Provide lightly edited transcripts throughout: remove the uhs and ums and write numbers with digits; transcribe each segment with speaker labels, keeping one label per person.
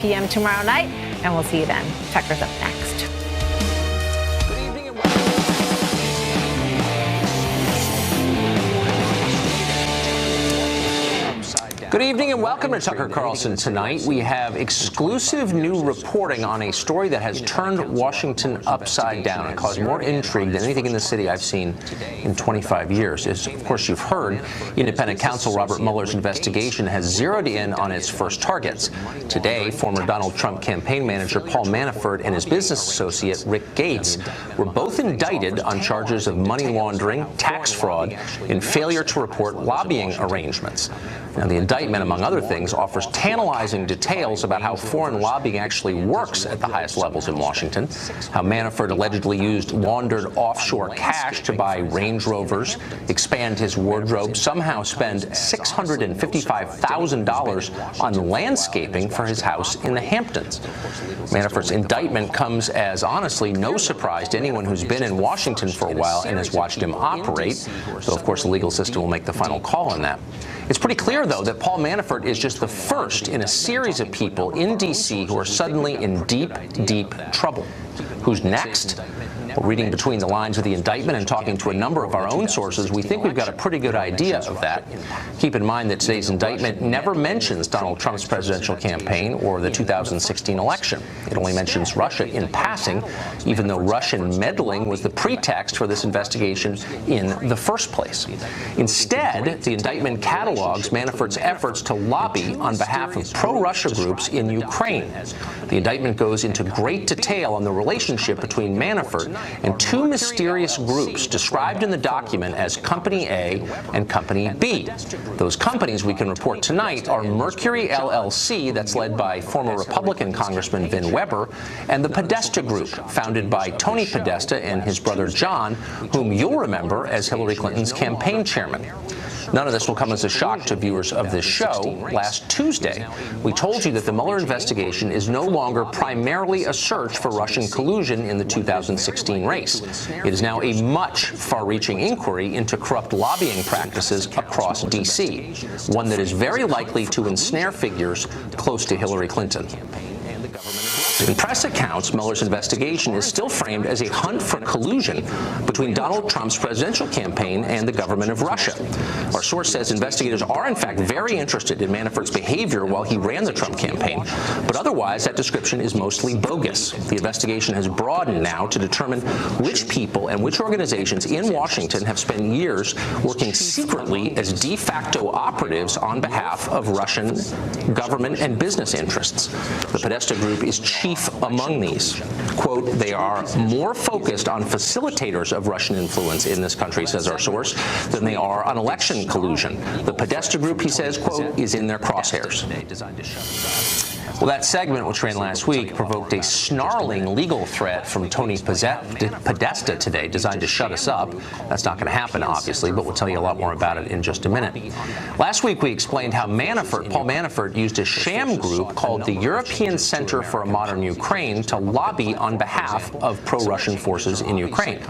Speaker 1: p.m. tomorrow night, and we'll see you then. Tucker's up next.
Speaker 2: Good evening and welcome to Tucker Carlson Tonight. We have exclusive new reporting on a story that has turned Washington upside down and caused more intrigue than anything in the city I've seen in 25 years. As, of course, you've heard, independent counsel Robert Mueller's investigation has zeroed in on its first targets. Today, former Donald Trump campaign manager Paul Manafort and his business associate Rick Gates were both indicted on charges of money laundering, tax fraud, and failure to report lobbying arrangements. Now, the indictment, among other things, offers tantalizing details about how foreign lobbying actually works at the highest levels in Washington, how Manafort allegedly used laundered offshore cash to buy Range Rovers, expand his wardrobe, somehow spend $655,000 on landscaping for his house in the Hamptons. Manafort's indictment comes as, honestly, no surprise to anyone who's been in Washington for a while and has watched him operate, though, of course, the legal system will make the final call on that. It's pretty clear, though, that Paul Manafort is just the first in a series of people in D.C. who are suddenly in deep, deep trouble. Who's next? Well, reading between the lines of the indictment and talking to a number of our own sources, we think we've got a pretty good idea of that. Keep in mind that today's indictment never mentions Donald Trump's presidential campaign or the 2016 election. It only mentions Russia in passing, even though Russian meddling was the pretext for this investigation in the first place. Instead, the indictment catalogs Manafort's efforts to lobby on behalf of pro-Russia groups in Ukraine. The indictment goes into great detail on the relationship between Manafort and two mysterious groups described in the document as Company A and Company B. Those companies, we can report tonight, are Mercury LLC, that's led by former Republican Congressman Vin Weber, and the Podesta Group, founded by Tony Podesta and his brother John, whom you'll remember as Hillary Clinton's campaign chairman. None of this will come as a shock to viewers of this show. Last Tuesday, we told you that the Mueller investigation is no longer primarily a search for Russian collusion in the 2016 race. It is now a much far-reaching inquiry into corrupt lobbying practices across D.C., one that is very likely to ensnare figures close to Hillary Clinton. In press accounts, Mueller's investigation is still framed as a hunt for collusion between Donald Trump's presidential campaign and the government of Russia. Our source says investigators are, in fact, very interested in Manafort's behavior while he ran the Trump campaign, but otherwise that description is mostly bogus. The investigation has broadened now to determine which people and which organizations in Washington have spent years working secretly as de facto operatives on behalf of Russian government and business interests. The Podesta Group is chief among these. Quote, they are more focused on facilitators of Russian influence in this country, says our source, than they are on election collusion. The Podesta Group, he says, quote, is in their crosshairs. Well, that segment, which ran last week, provoked a snarling legal threat from Tony Podesta today, designed to shut us up. That's not going to happen, obviously, but we'll tell you a lot more about it in just a minute. Last week, we explained how Paul Manafort, used a sham group called the European Center for a Modern Ukraine to lobby on behalf of pro-Russian forces in Ukraine.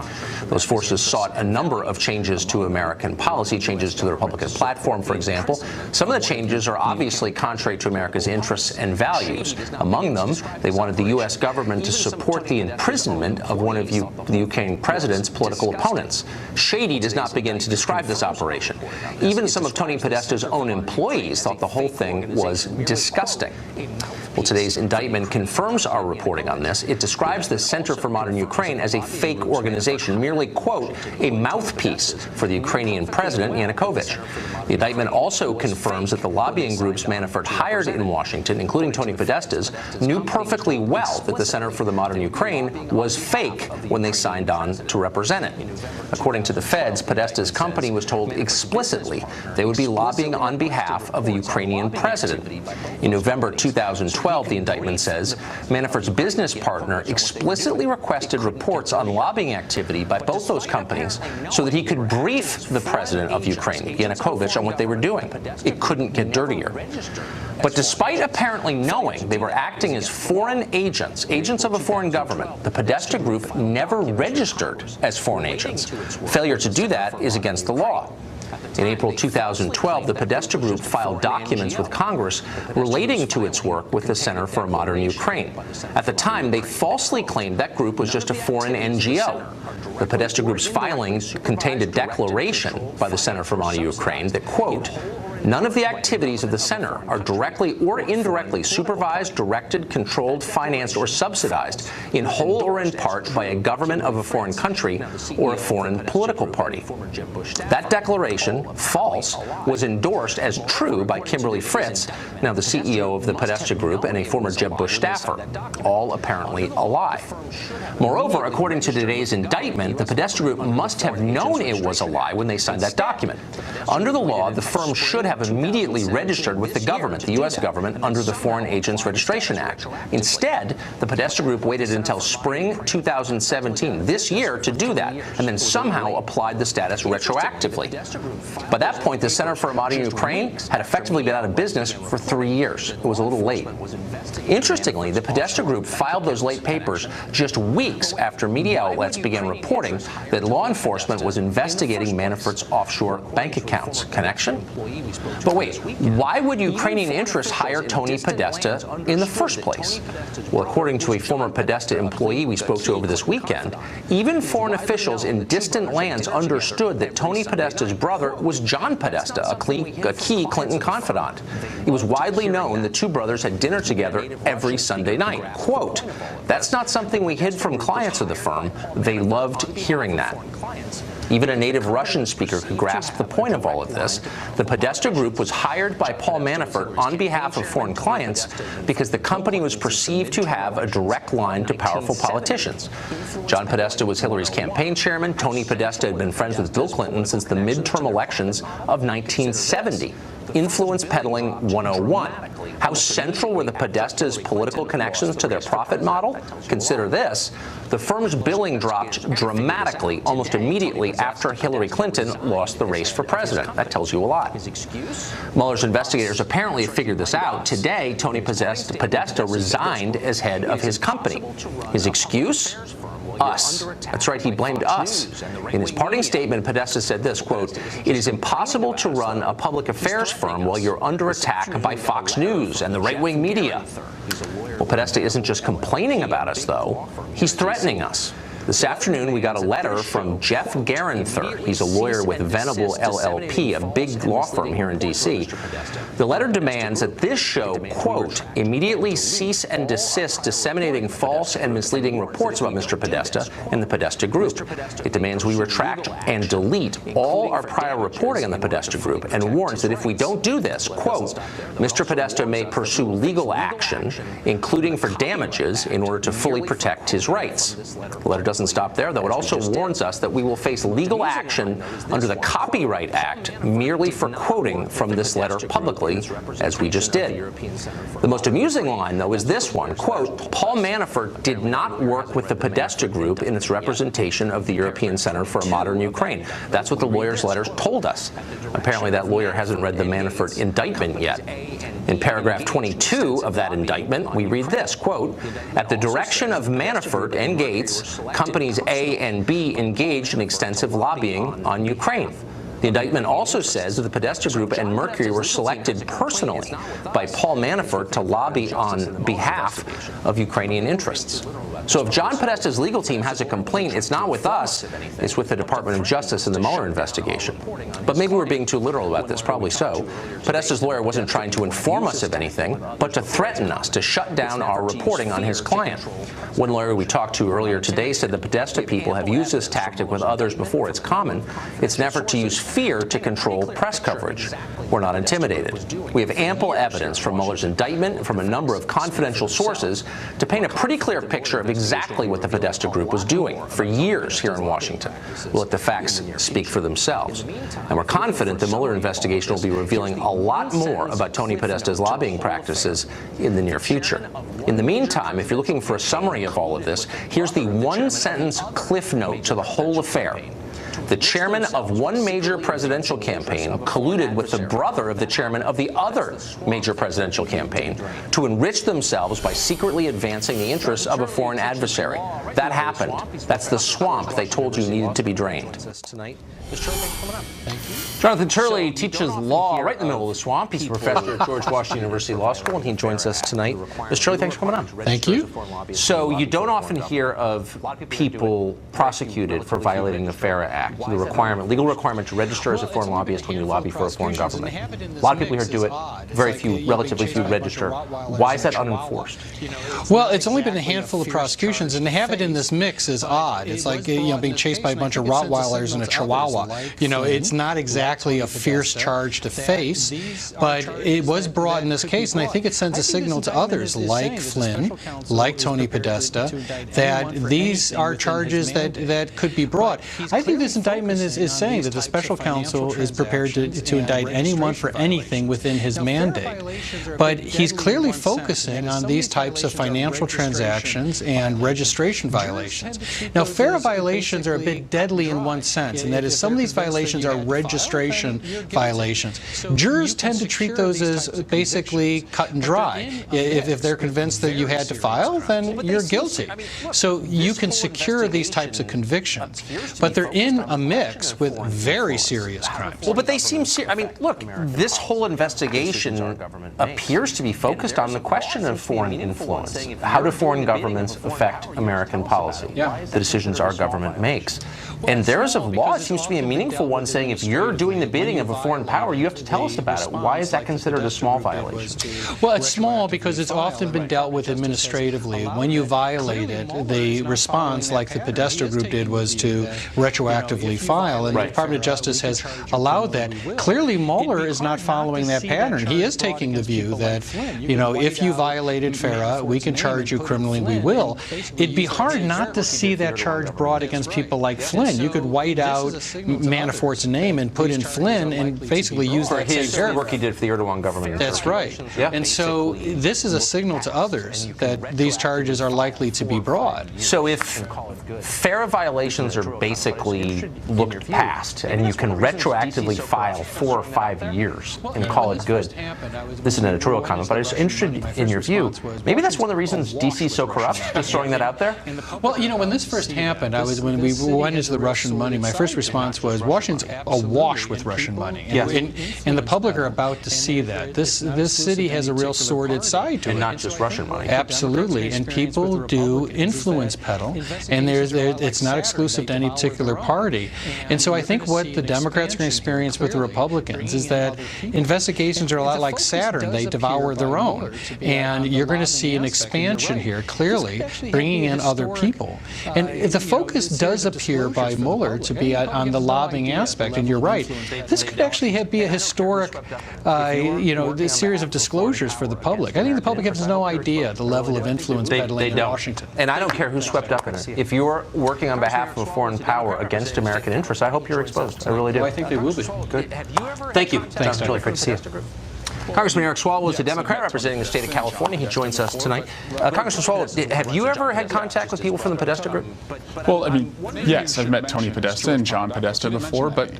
Speaker 2: Those forces sought a number of changes to American policy, changes to the Republican platform, for example. Some of the changes are obviously contrary to America's interests and values. Among them, they wanted the U.S. government to support the imprisonment of one of the Ukraine president's political opponents. Shady does not begin to describe this operation. Even some of Tony Podesta's own employees thought the whole thing was disgusting. Well, today's indictment confirms our reporting on this. It describes the Center for Modern Ukraine as a fake organization, merely, quote, a mouthpiece for the Ukrainian president, Yanukovych. The indictment also confirms that the lobbying groups Manafort hired in Washington, including Tony Podesta's, knew perfectly well that the Center for the Modern Ukraine was fake when they signed on to represent it. According to the feds, Podesta's company was told explicitly they would be lobbying on behalf of the Ukrainian president. In November 2012, the indictment says, Manafort's business partner explicitly requested reports on lobbying activity by both those companies so that he could brief the president of Ukraine, Yanukovych, on what they were doing. It couldn't get dirtier. But despite apparently knowing they were acting as foreign agents of a foreign government, the Podesta Group never registered as foreign agents. Failure to do that is against the law. In April 2012, the Podesta Group filed documents with Congress relating to its work with the Center for a Modern Ukraine. At the time, they falsely claimed that group was just a foreign NGO. The Podesta Group's filings contained a declaration by the Center for Modern Ukraine that, quote, none of the activities of the center are directly or indirectly supervised, directed, controlled, financed, or subsidized in whole or in part by a government of a foreign country or a foreign political party. That declaration, false, was endorsed as true by Kimberly Fritz, now the CEO of the Podesta Group and a former Jeb Bush staffer, all apparently a lie. Moreover, according to today's indictment, the Podesta Group must have known it was a lie when they signed that document. Under the law, the firm should have immediately registered with the government, the U.S. government, under the Foreign Agents Registration Act. Instead, the Podesta Group waited until spring 2017, this year, to do that, and then somehow applied the status retroactively. By that point, the Center for a Modern Ukraine had effectively been out of business for 3 years. It was a little late. Interestingly, the Podesta Group filed those late papers just weeks after media outlets began reporting that law enforcement was investigating Manafort's offshore bank accounts. Connection? But wait, why would Ukrainian interests hire Tony Podesta in the first place? Well, according to a former Podesta employee we spoke to over this weekend, even foreign officials in distant lands understood that Tony Podesta's brother was John Podesta, a key Clinton confidant. It was widely known the two brothers had dinner together every Sunday night. Quote, that's not something we hid from clients of the firm. They loved hearing that. Even a native Russian speaker could grasp the point of all of this. The Podesta Group was hired by Paul Manafort on behalf of foreign clients because the company was perceived to have a direct line to powerful politicians. John Podesta was Hillary's campaign chairman. Tony Podesta had been friends with Bill Clinton since the midterm elections of 1970. Influence peddling 101. How central were the Podesta's political connections to their profit model? Consider this. The firm's billing dropped dramatically almost immediately after Hillary Clinton lost the race for president. That tells you a lot. Mueller's investigators apparently have figured this out. Today, Tony Podesta resigned as head of his company. His excuse? Us. That's right, he blamed us. In his parting statement, Podesta said this, quote, it is impossible to run a public affairs firm while you're under attack by Fox News and the right-wing media. Well, Podesta isn't just complaining about us, though. He's threatening us. This afternoon, we got a letter from Jeff Garanther. He's a lawyer with Venable LLP, a big law firm here in D.C. The letter demands that this show, quote, immediately cease and desist disseminating false and misleading reports about Mr. Podesta and the Podesta Group. It demands we retract and delete all our prior reporting on the Podesta Group and warns that if we don't do this, quote, Mr. Podesta may pursue legal action, including for damages, in order to fully protect his rights. The letter doesn't stop there, though. It also warns us that we will face legal action under the Copyright Act merely for quoting from this letter publicly, as we just did. The most amusing line, though, is this one. Quote, Paul Manafort did not work with the Podesta Group in its representation of the European Center for a Modern Ukraine. That's what the lawyer's letters told us. Apparently, that lawyer hasn't read the Manafort indictment yet. In paragraph 22 of that indictment, we read this, quote, at the direction of Manafort and Gates, companies A and B engaged in extensive lobbying on Ukraine. The indictment also says that the Podesta Group and Mercury were selected personally by Paul Manafort to lobby on behalf of Ukrainian interests. So if John Podesta's legal team has a complaint, it's not with us, it's with the Department of Justice in the Mueller investigation. But maybe we're being too literal about this, probably so. Podesta's lawyer wasn't trying to inform us of anything, but to threaten us, to shut down our reporting on his client. One lawyer we talked to earlier today said the Podesta people have used this tactic with others before. It's common. It's an effort to use fear to control press coverage. We're not intimidated. We have ample evidence from Mueller's indictment and from a number of confidential sources to paint a pretty clear picture of exactly what the Podesta Group was doing for years here in Washington. We'll let the facts speak for themselves. And we're confident the Mueller investigation will be revealing a lot more about Tony Podesta's lobbying practices in the near future. In the meantime, if you're looking for a summary of all of this, here's the one-sentence cliff note to the whole affair. The chairman of one major presidential campaign colluded with the brother of the chairman of the other major presidential campaign to enrich themselves by secretly advancing the interests of a foreign adversary. That happened. That's the swamp they told you needed to be drained. Jonathan Turley teaches law right in the middle of the swamp. He's a professor at George Washington University Law School, and he joins us tonight. Mr. Turley, thanks for coming on.
Speaker 3: Thank you.
Speaker 2: So you don't often hear of people prosecuted for violating the FARA Act, the legal requirement to register as a foreign lobbyist when you lobby for a foreign government. A lot of people here do it. Very few, relatively few register. Why is that unenforced?
Speaker 3: Well, it's only been a handful of prosecutions, and to have it in this mix is odd. It's like being chased by a bunch of Rottweilers and a Chihuahua. It's not exactly a fierce charge to face, but it was brought in this case, and I think it sends a signal to others like Flynn, like Tony Podesta, that these are charges that could be brought. I think this indictment is saying that the special counsel is prepared to indict anyone for anything within his mandate. But he's clearly focusing on these types of financial transactions and registration violations. Now, FARA violations are a bit deadly in one sense, and that is some of these violations are registration violations. Jurors tend to treat those as basically cut and dry. If they're convinced that you had to file, then you're guilty. So you can secure these types of convictions. But they're in a mix with very serious crimes.
Speaker 2: Well, but they seem serious. I mean, look, this whole investigation appears to be focused on the question of foreign influence. How do foreign governments affect American policy? The decisions our government makes. And there is a law, it seems to be a meaningful one, saying if you're doing the bidding of a foreign power, you have to tell us about it. Why is that considered a small violation?
Speaker 3: Well, it's small because it's often been dealt with administratively. When you violate it, the response, like the Podesta group did, was to retroactively file, and the Department of Justice has allowed that. Clearly, Mueller is not following that pattern. He is taking the view that, if you violated FARA, we can charge you criminally, we will. It'd be hard not to see that charge brought against people like Flynn. You could white out Manafort's name and put in Flynn and basically use that same paragraph.
Speaker 2: Work he did for the Erdogan government.
Speaker 3: That's right.
Speaker 2: Yeah.
Speaker 3: And so this is a signal to others that these charges are likely to be brought.
Speaker 2: So if FARA violations are basically looked past and you can retroactively file 4 or 5 years and call it good, this is an editorial comment, but I was interested in your view. Maybe that's one of the reasons D.C. is so corrupt, just throwing that out there?
Speaker 3: Well, when this first happened, when we went into the Russian money, my first response was Washington's awash with Russian money. And the public are about to see that. This city has a real sordid side to it.
Speaker 2: And not just Russian money.
Speaker 3: Absolutely. And people do influence peddle, and it's not exclusive to any particular party. And so I think what the Democrats are going to experience with the Republicans is that investigations are a lot like Saturn. They devour their own. And you're going to see an expansion here, clearly, bringing in other people. And the focus does appear by Mueller to be on the lobbying aspect, and you're right. This could actually be a historic, this series of disclosures for the public. I think the public has no idea the level of influence peddling in Washington.
Speaker 2: And I don't care who's swept up in it. If you're working on behalf of a foreign power against American interests, I hope you're exposed. I really do.
Speaker 3: Well, I think they will be.
Speaker 2: Good. Thank you. Thanks, Julie. Great to see you. Congressman Eric Swalwell is a Democrat representing the state of California. He joins us tonight. Congressman Swalwell, have you ever had contact with people from the Podesta group?
Speaker 4: Well, yes, I've met Tony Podesta and John Podesta before, but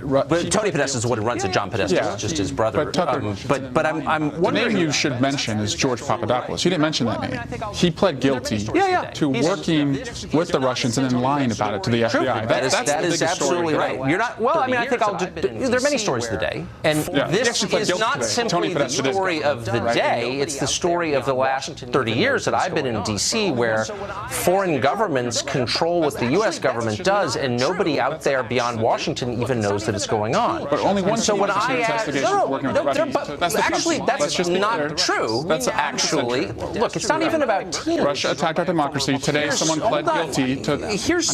Speaker 2: Tony Podesta is the one who runs it. John Podesta is just his brother.
Speaker 4: But Tucker,
Speaker 2: but I'm wondering.
Speaker 4: The name you should mention is George Papadopoulos. You didn't mention that name. He pled guilty to working with the Russians and then lying about it to the FBI.
Speaker 2: That is absolutely right. You're not. Well, I think there are many stories of the day, and this is not simply the story of the day. It's the story of the last 30 years that I've been in D.C., where foreign governments control what the U.S. government does, and nobody out there beyond Washington even knows that it's going on.
Speaker 4: But only one.
Speaker 2: So when I actually, that's not true. Actually, look, it's not even about teams.
Speaker 4: Russia attacked our democracy. Today, someone pled guilty to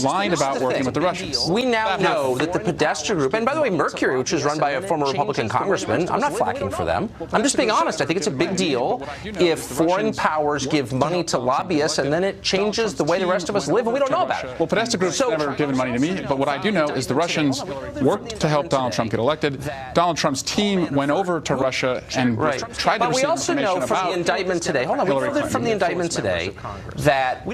Speaker 4: lying about working with the Russians.
Speaker 2: We now know that the Podesta group, and by the way, Mercury, which is run by a former Republican congressman, I'm not flacking for them. I'm just just being honest. I think it's a big deal if foreign powers give money to lobbyists and then it changes the way the rest of us live and we don't know about it.
Speaker 4: Well, Podesta Group's never given money to me, but what I do know is the Russians worked to help Donald Trump get elected. Donald Trump's team went over to Russia and tried to receive information about Hillary Clinton. But we also know from the indictment today, hold on, we know from the indictment today that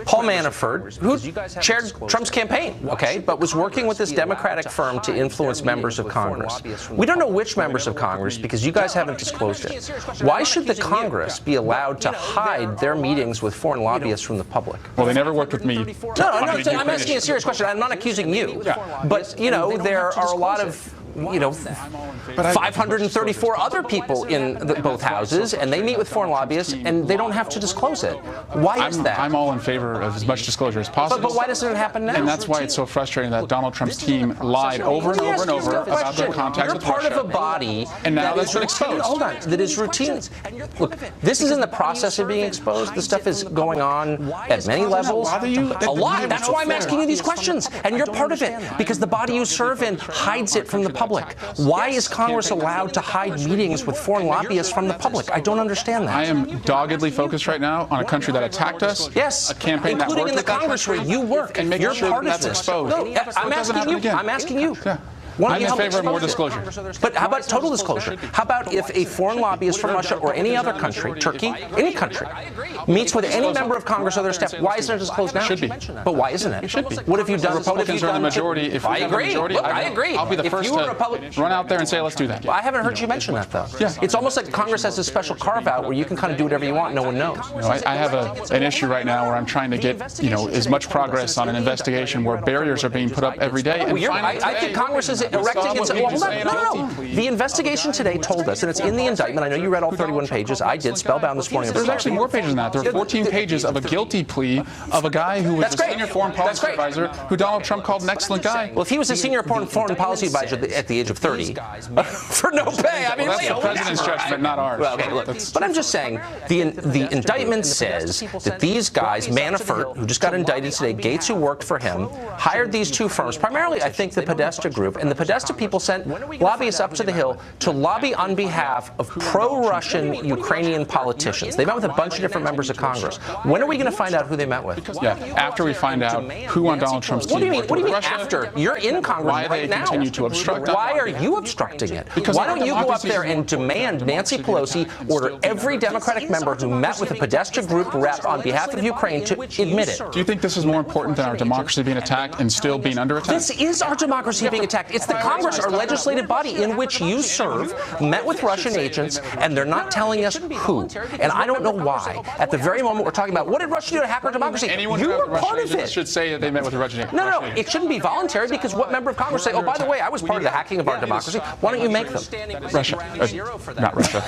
Speaker 4: Paul Manafort, who chaired Trump's campaign, okay, but was working with this Democratic firm to influence members of Congress. We don't know which members of Congress because you guys haven't disclosed it. Why should the Congress be allowed to hide their meetings with foreign lobbyists from the public? Well, they never worked with me.
Speaker 2: No, I'm asking a serious question. I'm not accusing you. But, there are a lot of 534 other people in both houses, and they meet with foreign lobbyists, and they don't have to disclose it. Why is that?
Speaker 4: I'm all in favor of as much disclosure as possible.
Speaker 2: But why doesn't it happen now?
Speaker 4: And that's why it's so frustrating that Donald Trump's team lied over and over and over about their contacts with Russia.
Speaker 2: You're part of a body
Speaker 4: and now that's been exposed.
Speaker 2: Hold on, that is routine. Look, this is in the process of being exposed. This stuff is going on at many levels. A lot. That's why I'm asking you these questions, and you're part of it because the body you serve in hides it from the public. Why is Congress allowed to hide meetings with foreign lobbyists from the public? I don't understand that.
Speaker 4: I am doggedly focused right now on a country that attacked us.
Speaker 2: Yes,
Speaker 4: a campaign that
Speaker 2: including in the Congress where you work,
Speaker 4: and
Speaker 2: you're
Speaker 4: sure
Speaker 2: part of
Speaker 4: that's
Speaker 2: this.
Speaker 4: Exposed.
Speaker 2: No, I'm asking you. I'm asking you.
Speaker 4: Yeah. I'm in favor of more disclosure.
Speaker 2: But how about total disclosure? How about if a foreign lobbyist from Russia or any other country, Turkey, any country, meets with any member of Congress or their staff, why isn't it disclosed now?
Speaker 4: It should be.
Speaker 2: But why isn't it?
Speaker 4: It should be.
Speaker 2: What have you done?
Speaker 4: The Republicans are in the majority. If
Speaker 2: I agree. Look, I agree.
Speaker 4: I'll be the first to run out there and say, let's do that.
Speaker 2: Well, I haven't heard you mention that, though.
Speaker 4: Yeah.
Speaker 2: It's almost like Congress has a special carve-out where you can kind of do whatever you want, no one knows.
Speaker 4: I have an issue right now where I'm trying to get, as much progress on an investigation where barriers are being put up every day. And
Speaker 2: I think Congress is erecting its... No. The investigation today told us, and it's in the indictment. I know you read all 31 pages. I did, spellbound this morning.
Speaker 4: There's actually more pages than that. There are 14 pages of a guilty plea of a guy who was a senior foreign policy advisor who Donald Trump called an excellent guy.
Speaker 2: Well, if he was a senior foreign policy advisor at the age of 30, for no pay, I mean,
Speaker 4: that's the president's judgment, not ours.
Speaker 2: Well, okay, look, but I'm just saying, the indictment says that these guys, Manafort, who just got indicted today, Gates, who worked for him, hired these two firms, primarily, I think, the Podesta Group, and the Podesta people sent lobbyists up to the Hill to lobby on behalf of pro-Russian Ukrainian politicians. They met with a bunch of different members of Congress. When are we going to find out who they met with?
Speaker 4: Yeah, after we find out who on Donald Trump's team.
Speaker 2: What do you mean after? You're in Congress right now.
Speaker 4: Why they continue to obstruct?
Speaker 2: Why are you obstructing it?
Speaker 4: Because
Speaker 2: why don't you go up there and demand Nancy Pelosi order every Democratic member who met with a Podesta Group rep on behalf of Ukraine to admit it?
Speaker 4: Do you think this is more important than our democracy being attacked and still being under attack?
Speaker 2: This is our democracy being attacked. It's the Congress, our legislative body, in which you serve, met with Russian agents, and they're not telling us who. And I don't know why. At the very moment we're talking about, what did Russia do to hack our democracy?
Speaker 4: Anyone
Speaker 2: you
Speaker 4: who
Speaker 2: were part of it.
Speaker 4: Should say that they met with the Russian agents.
Speaker 2: No, it shouldn't be voluntary because what member of Congress say, oh, by the way, I was part of the hacking of our democracy. Why don't you make them?
Speaker 4: Russia. Not Russia.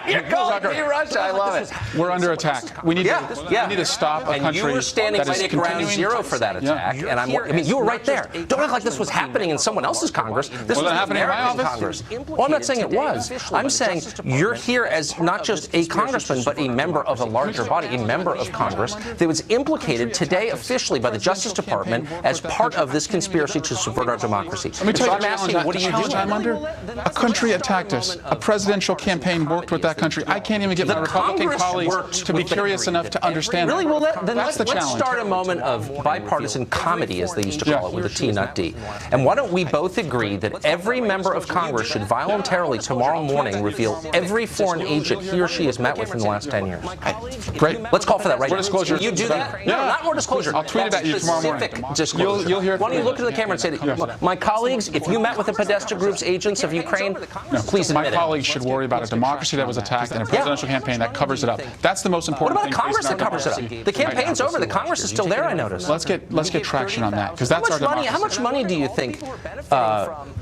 Speaker 2: You're calling me Russia. I love it.
Speaker 4: We're under attack. We need to stop a country
Speaker 2: and you were standing right at ground zero for that attack. And I mean, you were right there. Don't act like this was happening in someone else's Congress. This was happening in my office. Congress. Well, I'm not saying it was. I'm saying you're here as not just a congressman, but a member of a larger body, a member of Congress that was implicated today officially by the Justice Department as part of this conspiracy to subvert our democracy.
Speaker 4: Let me tell you,
Speaker 2: I'm asking, what do you do?
Speaker 4: I'm under? A country attacked us. A presidential campaign worked with that country. I can't even get my Republican colleagues to be curious enough to understand.
Speaker 2: Really? Well, then
Speaker 4: that's
Speaker 2: let's start a moment of bipartisan comedy, as they used to call it, with a T, not D. And why don't we both agree that every member of Congress should voluntarily tomorrow morning reveal every foreign agent he or she has met with in the last 10 years?
Speaker 4: Great.
Speaker 2: Let's call for that right now.
Speaker 4: More disclosure.
Speaker 2: Will you do that?
Speaker 4: Yeah.
Speaker 2: No, not more disclosure.
Speaker 4: I'll tweet it at you tomorrow morning.
Speaker 2: Specific disclosure.
Speaker 4: You'll hear it.
Speaker 2: Why don't you look into the camera and say, my colleagues, if you met with the Podesta Group's agents of Ukraine, please admit it.
Speaker 4: My colleagues should worry about a democracy that was attacked and a presidential campaign that covers it up. That's the most important thing.
Speaker 2: What about a Congress that covers it up? The campaign's over. The Congress is still there, I noticed.
Speaker 4: Let's get traction on that, because that's our democracy.
Speaker 2: How much money do you think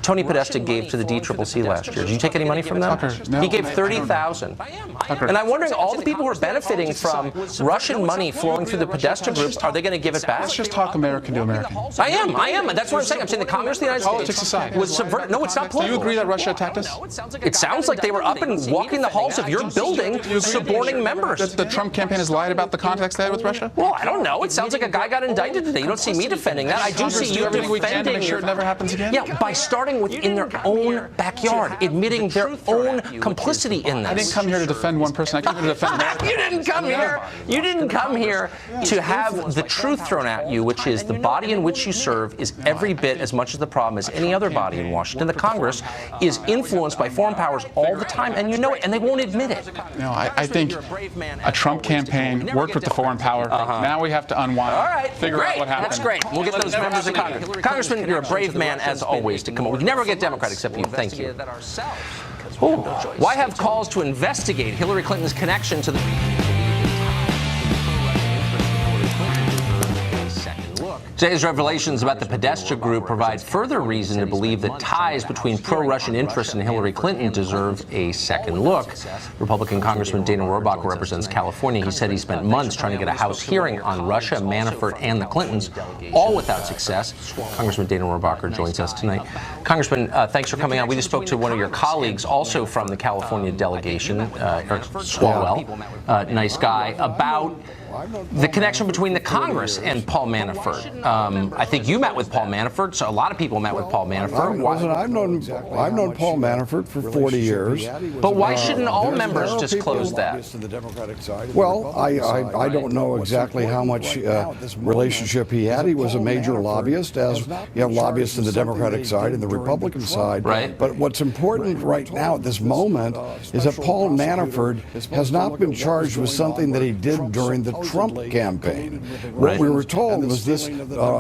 Speaker 2: Tony Podesta gave to the DCCC last year? Did you take any money from them? He gave $30,000. And I'm wondering, all the people who are benefiting from Russian money flowing through the Podesta groups, are they going to give it back?
Speaker 4: Let's just talk American to American.
Speaker 2: I am. That's what I'm saying. I'm saying the Congress of the United States.
Speaker 4: Politics aside.
Speaker 2: Was subvert. No, it's not political.
Speaker 4: Do you agree that Russia attacked us?
Speaker 2: It sounds like they were up and walking the halls of your building, suborning members.
Speaker 4: That the Trump campaign has lied about the contacts they had with Russia?
Speaker 2: Well, I don't know. It sounds like a guy got indicted today. You don't see me defending that. I do see you
Speaker 4: everything we can to make sure it never happens again.
Speaker 2: Yeah, by starting within their own backyard, admitting their own complicity in this.
Speaker 4: I didn't come here to defend one person. I came here to defend America.
Speaker 2: You didn't come here. You didn't come here to have the truth thrown at you, which is the body in which you serve is every bit as much as the problem as any other body in Washington. The Congress is influenced by foreign powers all the time, and you know it, and they won't admit it.
Speaker 4: No, I think a Trump campaign worked with the foreign power. Now we have to unwind.
Speaker 2: All right,
Speaker 4: figure out what happened.
Speaker 2: That's great. We'll get those members of Congress. Congressman, you're a brave man as always to come on. We can never get Democrat except you. Thank you. Ooh. Why have calls to investigate Hillary Clinton's connection to the... Today's revelations about the Podesta Group provide further reason to believe that ties between pro-Russian interests and Hillary Clinton deserve a second look. Republican Congressman Dana Rohrabacher represents California. He said he spent months trying to get a House hearing on Russia, Manafort, and the Clintons, all without success. Congressman Dana Rohrabacher joins us tonight. Congressman, thanks for coming on. We just spoke to one of your colleagues, also from the California delegation, Eric Swalwell, nice guy, about the connection between the Congress and Paul Manafort. I think you met with Paul Manafort, so a lot of people met with Paul Manafort.
Speaker 5: I've known Paul Manafort for 40 years.
Speaker 2: But why shouldn't all members disclose that?
Speaker 5: Well, I don't know exactly how much relationship he had. He was a major lobbyist, as you have lobbyists in the Democratic side and the Republican side.
Speaker 2: Right.
Speaker 5: But what's important right now at this moment is that Paul Manafort has not been charged with something that he did during the Trump campaign. What we were told was this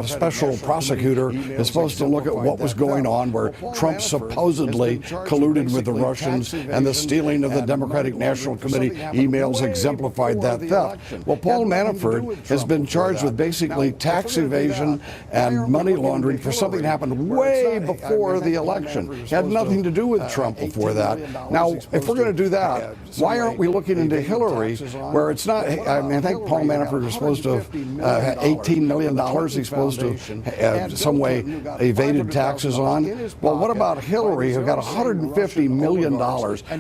Speaker 5: special prosecutor is supposed to look at what was going on where Trump supposedly colluded with the Russians and the stealing of the Democratic National Committee emails exemplified that theft. Well, Paul Manafort has been charged with basically tax evasion and money laundering for something that happened way before the election. It had nothing to do with Trump before that. Now, if we're going to do that, why aren't we looking into Hillary, where it's not, I mean, I think Paul Manafort is supposed to have $18 million he's supposed to have some way evaded taxes on. Well, what about Hillary, who got $150 million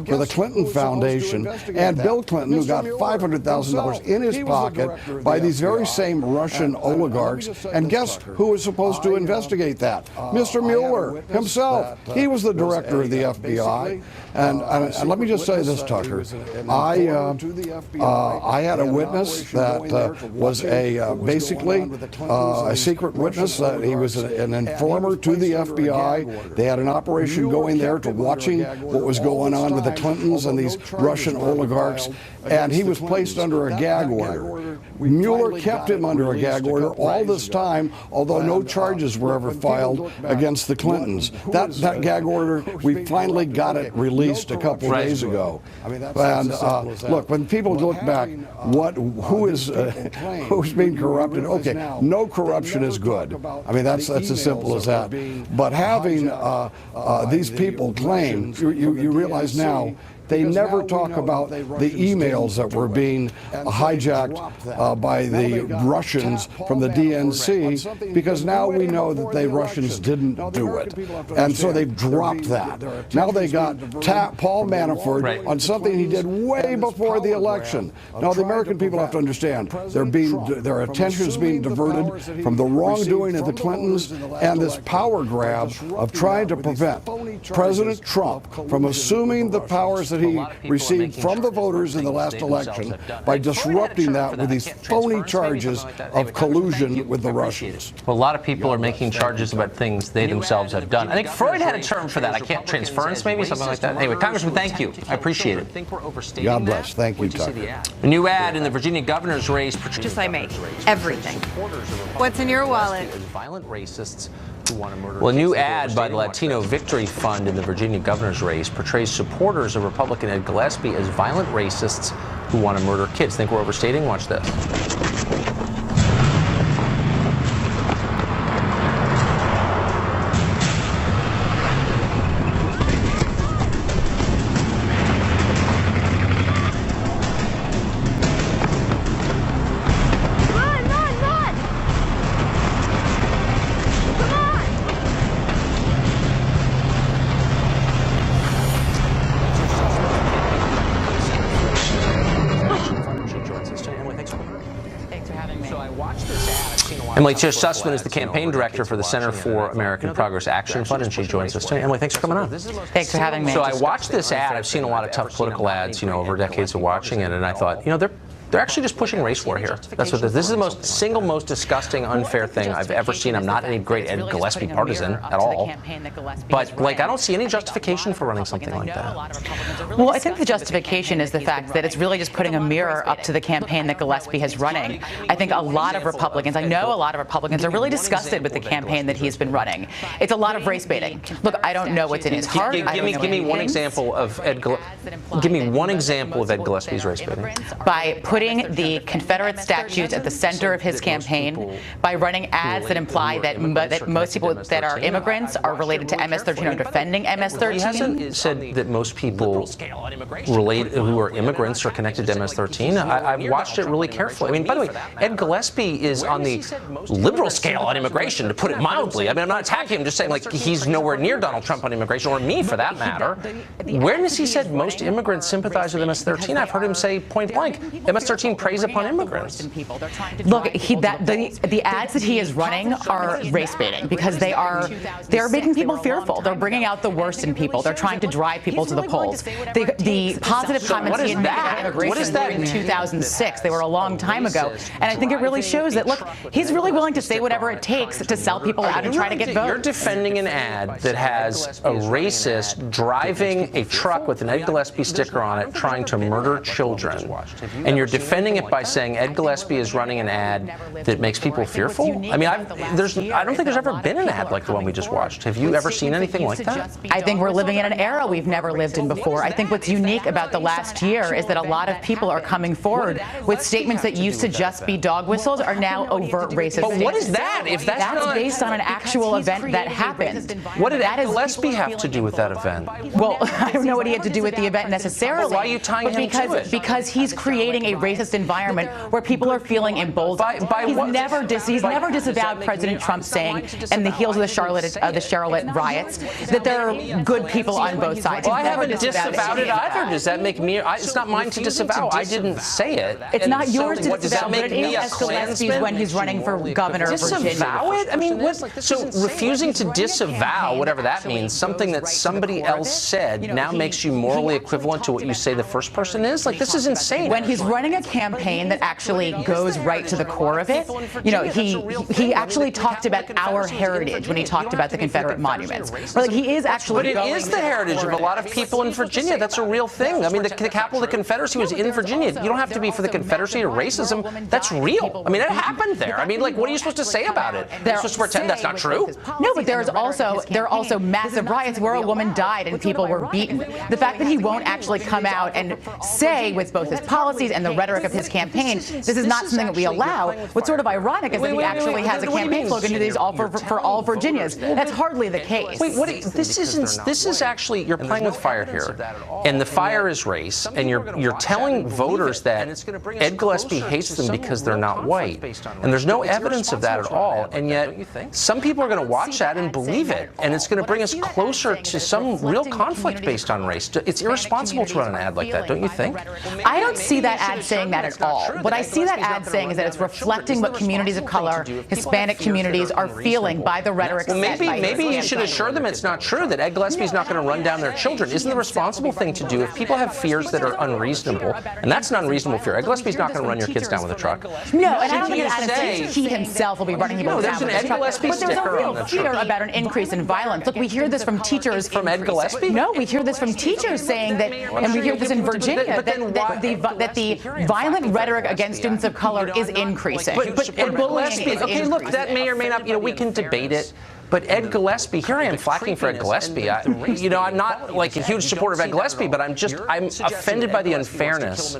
Speaker 5: for the Clinton Foundation, and Bill Clinton, who got $500,000 in his pocket by these very same Russian oligarchs? And guess who was supposed to investigate that? Mr. Mueller himself. He was the director of the FBI. And let me just say this, Tucker. I had a witness that was basically a secret witness. He was an informer to the FBI. They had an operation going there to watching what was going on with the Clintons and these Russian oligarchs. And he was placed under a gag order. Mueller kept him under a gag order all this time, although no charges were ever filed against the Clintons. That gag order, we finally got it released a couple days ago. And look, when people look back, who's being corrupted? Okay, no corruption is good. I mean, that's as simple as that. But having these people claim, you realize now, they never talk about the emails that were being hijacked by the Russians from the DNC, because now we know that the Russians didn't do it. And so they've dropped that. Now they got Paul Manafort on something he did way before the election. Now the American people have to understand, their attention is being diverted from the wrongdoing of the Clintons and this power grab of trying to prevent President Trump from assuming the powers that he received from the voters in the last election by disrupting that with these phony charges of collusion with the Russians.
Speaker 2: Well, a lot of people are making charges about things they themselves have done. I think Freud had a term for that. I can't transference, maybe something like that. Anyway, Congressman, thank you. I appreciate it.
Speaker 5: God bless. Thank you, Tucker.
Speaker 2: A new ad in the Virginia governor's race.
Speaker 1: Just like me. Everything. What's in your wallet?
Speaker 2: Violent racists. Well, a new ad by the Latino Victory Fund in the Virginia governor's race portrays supporters of Republican Ed Gillespie as violent racists who want to murder kids. Think we're overstating? Watch this. Emily Sussman is the campaign director for the Center for American Progress Action Fund, and she joins us today. Emily, thanks for coming on.
Speaker 6: Thanks for having me.
Speaker 2: So I watched this ad. I've seen a lot of tough political ads, over decades of watching it, and I thought, they're actually just pushing race war here. That's what this is. The single most disgusting, unfair thing I've ever seen. I'm not any great Ed Gillespie partisan at all. But, I don't see any justification for running something like that.
Speaker 6: Well, I think the justification is the fact that it's really just putting a mirror up to the campaign that Gillespie has running. I think a lot of Republicans, I know a lot of Republicans are really disgused with the campaign that he's been running. It's a lot of race baiting. Look, I don't know what's in his heart.
Speaker 2: Give me one example of Ed Gillespie's race baiting.
Speaker 6: By putting the Confederate statues at the center of his campaign, by running ads that imply that most people that are immigrants are related to MS-13 or defending MS-13.
Speaker 2: He hasn't said that most people who are immigrants are connected to MS-13. I've watched it really carefully. By the way, Ed Gillespie is on the liberal scale on immigration, to put it mildly. I'm not attacking him, just saying he's nowhere near Donald Trump on immigration, or me for that matter. When has he said most immigrants sympathize with MS-13? I've heard him say point blank, MS-13 preys upon immigrants.
Speaker 6: Look, the ads that he is running are race baiting because they're making people fearful. They're bringing out the worst in people. They're trying to drive people to the polls. The positive comments he had made about immigration were in 2006. They were a long time ago. And I think it really shows that, look, he's really willing to say whatever it takes to sell people out and try to get votes.
Speaker 2: You're defending an ad that has a racist driving a truck with an Ed Gillespie sticker on it trying to murder children. And you're defending it by saying Ed Gillespie is running an ad that makes people fearful? I don't think there's ever been an ad like the one we just watched. Have you ever seen anything like that?
Speaker 6: I think we're living in an era we've never lived in before. I think what's unique about the last year is that a lot of people are coming forward with statements that used to just be dog whistles are now overt racist statements.
Speaker 2: But what is that? If that's
Speaker 6: based on an actual event that happened.
Speaker 2: What did Ed Gillespie have to do with that event?
Speaker 6: Well, I don't know what he had to do with the event necessarily.
Speaker 2: But why are you tying him to it?
Speaker 6: Because he's creating a racist environment where people are feeling emboldened. He's never disavowed President Trump saying, in the heels of the Charlotte riots, that there are good people on both sides.
Speaker 2: Well, I haven't disavowed it either. Does that make me? It's not mine to disavow. I didn't say it.
Speaker 6: It's not yours to disavow, but it is Gillespie's when he's running for governor of Virginia.
Speaker 2: Disavow it? So refusing to disavow, whatever that means, something that somebody else said now makes you morally equivalent to what you say the first person is? This is insane.
Speaker 6: When he's running a campaign that actually goes right to the core of it, he actually talked about our heritage when he talked about the Confederate monuments. He is actually
Speaker 2: But it is the heritage of a lot of people in Virginia. That's a real thing. The capital of the Confederacy was in Virginia. You don't have to be for the Confederacy or racism. That's real. It happened there. What are you supposed to say about it? You're supposed to pretend that's not true?
Speaker 6: No, but there are also massive riots where a woman died and people were beaten. The fact that he won't actually come out and say, with both his policies and the rhetoric of his campaign, this is not something that we allow. What's sort of ironic is that he actually has a campaign slogan that is all for all Virginians. That's hardly the case.
Speaker 2: This is actually, you're playing with fire here, and the fire is race, and you're telling voters that Ed Gillespie hates them because they're not white, and there's no evidence of that at all, and yet some people are going to watch that and believe it, and it's going to bring us closer to some real conflict based on race. It's irresponsible to run an ad like that, don't you think?
Speaker 6: I don't see that ad saying that at all. What I see that ad saying is that it's reflecting what communities of color, Hispanic communities are feeling by the rhetoric.
Speaker 2: Well, maybe you should assure them it's not true, that Ed Gillespie's not going to run down their children. Isn't the responsible thing to do, if people have fears that are unreasonable, and that's an unreasonable fear, Ed Gillespie's not going to run your kids down with a truck.
Speaker 6: No, and I don't think Adam says he himself will be running people down with a truck. But there's a real fear about an increase in violence. Look, we hear this from teachers.
Speaker 2: From Ed Gillespie?
Speaker 6: No, we hear this from teachers saying that, and we hear this in Virginia, that the violent rhetoric against students of color is increasing.
Speaker 2: But Ed Gillespie, okay, look, that may or may not, we can debate it. But Ed Gillespie, here I am flacking for Ed Gillespie. I'm not a huge supporter of Ed Gillespie, but I'm offended by the unfairness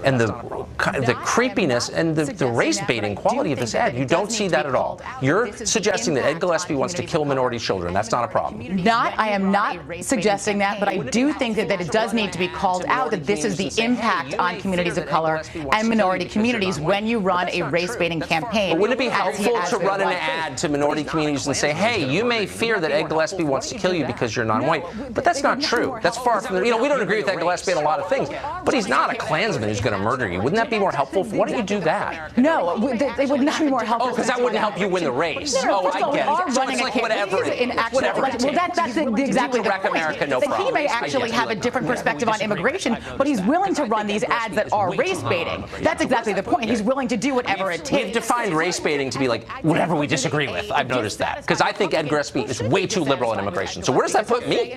Speaker 2: and the creepiness and the race-baiting quality of this ad. You don't see that at all. You're suggesting that Ed Gillespie wants to kill minority children. That's not a problem.
Speaker 6: I am not suggesting that, but I do think that it does need to be called out that this is the impact on communities of color and minority communities when you run a race-baiting campaign.
Speaker 2: But wouldn't it be helpful to run an ad to minority communities and say, hey, hey, you may fear that Ed Gillespie wants to kill you because you're non-white, but that's not true. That's far from, we don't agree with Ed Gillespie on a lot of things, but he's not a Klansman who's going to murder you. Wouldn't that be more helpful? Why don't you do that?
Speaker 6: No, they would not be more helpful.
Speaker 2: Oh, because that wouldn't help you win the race.
Speaker 6: No,
Speaker 2: I get it. So it's like whatever it is.
Speaker 6: Well, that's exactly the point.
Speaker 2: America, no
Speaker 6: that he may actually have a different perspective on immigration, but he's willing to run these ads that are race baiting. That's exactly the point. He's willing to do whatever it takes.
Speaker 2: We've defined race baiting to be like whatever we disagree with. I've noticed that. Because I think Ed Gillespie is way too liberal on immigration. So where does that put me?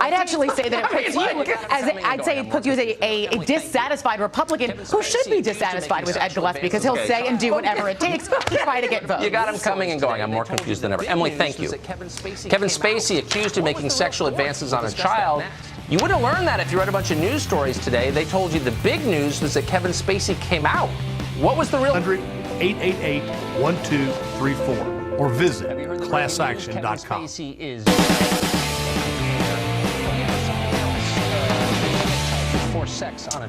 Speaker 6: I'd actually say that it puts you as a dissatisfied Republican who should be dissatisfied with Ed Gillespie because he'll say and do whatever it takes to try to get votes.
Speaker 2: You got him coming and going. I'm more confused than ever. Emily, thank you. Kevin Spacey accused of making sexual advances on a child. You wouldn't have learned that if you read a bunch of news stories today. They told you the big news was that Kevin Spacey came out. What was the real...
Speaker 7: 888-1234 or visit ClassAction.com.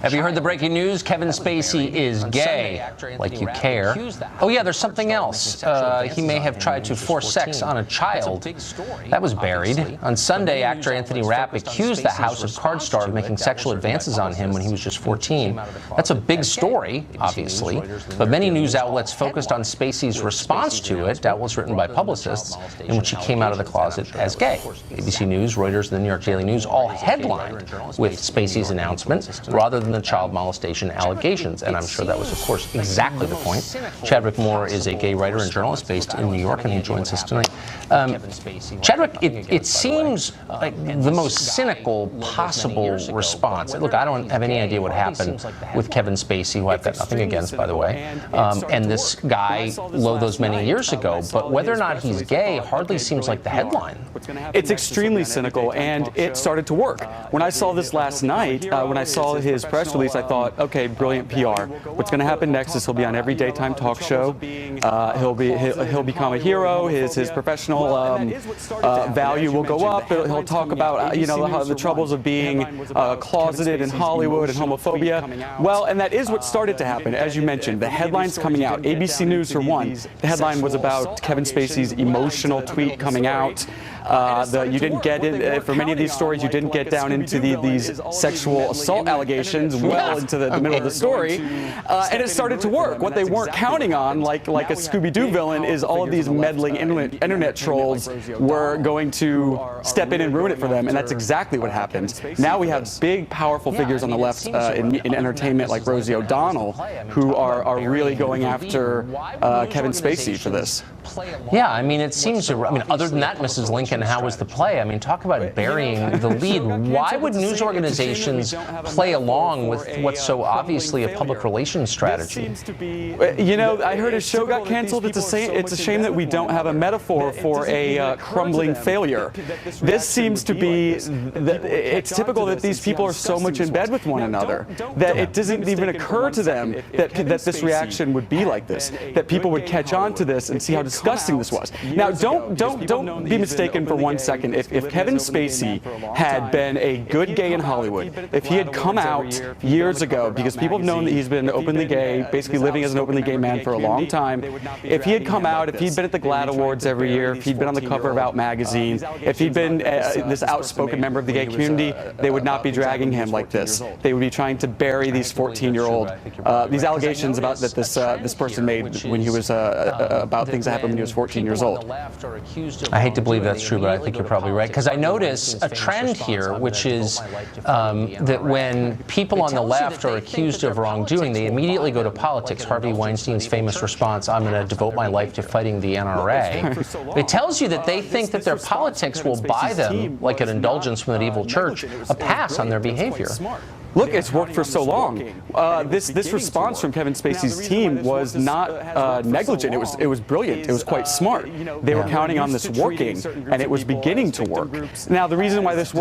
Speaker 2: Have you heard the breaking news? Kevin Spacey is gay. Like you care. Oh yeah, there's something else. He may have tried to force sex on a child. That was buried. On Sunday, actor Anthony Rapp accused the House of Cards star of making sexual advances on him when he was just 14. That's a big story, obviously, but many news outlets focused on Spacey's response to it. That was written by publicists, in which he came out of the closet as gay. ABC News, Reuters, and the New York Daily News all headlined with Spacey's announcement rather than the child molestation allegations, and I'm sure that was, of course, exactly the point. Chadwick Moore is a gay writer and journalist based in New York, and he joins us tonight. Chadwick, it seems like the most cynical possible response. Look, I don't have any idea what happened with Kevin Spacey, who I've got nothing against, by the way, and this guy those many years ago, but whether or not he's gay hardly seems like the headline.
Speaker 8: It's extremely cynical, and it started to work. When I saw this last night, when I saw his press release, I thought, okay, brilliant PR. What's going to happen next is he'll be on every daytime talk show. He'll become a hero. His professional value will go up. He'll talk about how the troubles of being closeted in Hollywood and homophobia. Well, and that is what started to happen, as you mentioned. The headlines coming out. ABC News for one. The headline was about Kevin Spacey's emotional tweet coming out. You didn't get it for many of these stories. You didn't get down into these sexual assault allegations well into the middle of the story, and it started to work. What they weren't counting on, like a Scooby-Doo villain, is all of these meddling internet trolls were going to step in and ruin it for them, and that's exactly what happened. Now we have big, powerful figures on the left in entertainment, like Rosie O'Donnell, who are really going after Kevin Spacey for this.
Speaker 2: Yeah, I mean, it seems to, other than that, Mrs. Lincoln, how was the play? I mean, talk about burying the lead. Why would news organizations play along with what's so obviously a public relations strategy?
Speaker 8: I heard his show got canceled. It's a shame that we don't have a metaphor for a crumbling failure. This seems to be, it's typical that these people are so much in bed with one another that it doesn't even occur to them that this reaction would be like this, that people would catch on to this and see how disgusting this was. Now, don't be mistaken for 1 second. If Kevin Spacey had been a good gay in Hollywood, if he had come out years ago, because people have known that he's been openly gay, basically living as an openly gay man for a long time, if he had come out, if he'd been at the GLAAD Awards every year, if he'd been on the cover of Out magazine, if he'd been this outspoken member of the gay community, they would not be dragging him like this. They would be trying to bury these 14-year-old, these allegations about that this person made when he was about things that happened when he was 14 years old.
Speaker 2: I hate to believe that's true, but I think you're probably right. Because I notice a trend here, which is that when people on the left are accused of wrongdoing, they immediately go to politics. Harvey Weinstein's famous response, I'm going to devote my life to fighting the NRA. It tells you that they think that their politics will buy them, like an indulgence from that evil church, a pass on their behavior.
Speaker 8: Look, it's worked for so long. This response from Kevin Spacey's team was not negligent. It was brilliant. It was quite smart. They were counting on this working, and it was beginning to work. Now, the reason why this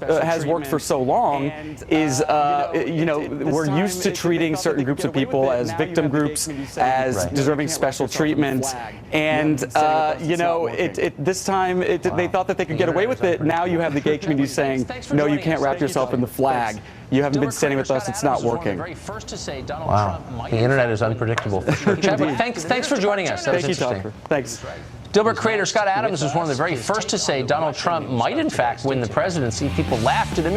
Speaker 8: has worked for so long is, we're used to treating certain groups of people as victim groups, as deserving special treatment, and this time they thought that they could get away with it. Now you have the gay community saying, no, you can't wrap yourself in the flag. You haven't been standing with us. It's not working.
Speaker 2: Wow. The internet is unpredictable for sure. Chadwick, thanks for joining us. That was interesting.
Speaker 8: Thanks.
Speaker 2: Dilbert creator Scott Adams was one of the very first to say Donald Trump might, in fact, win the presidency. People laughed at him.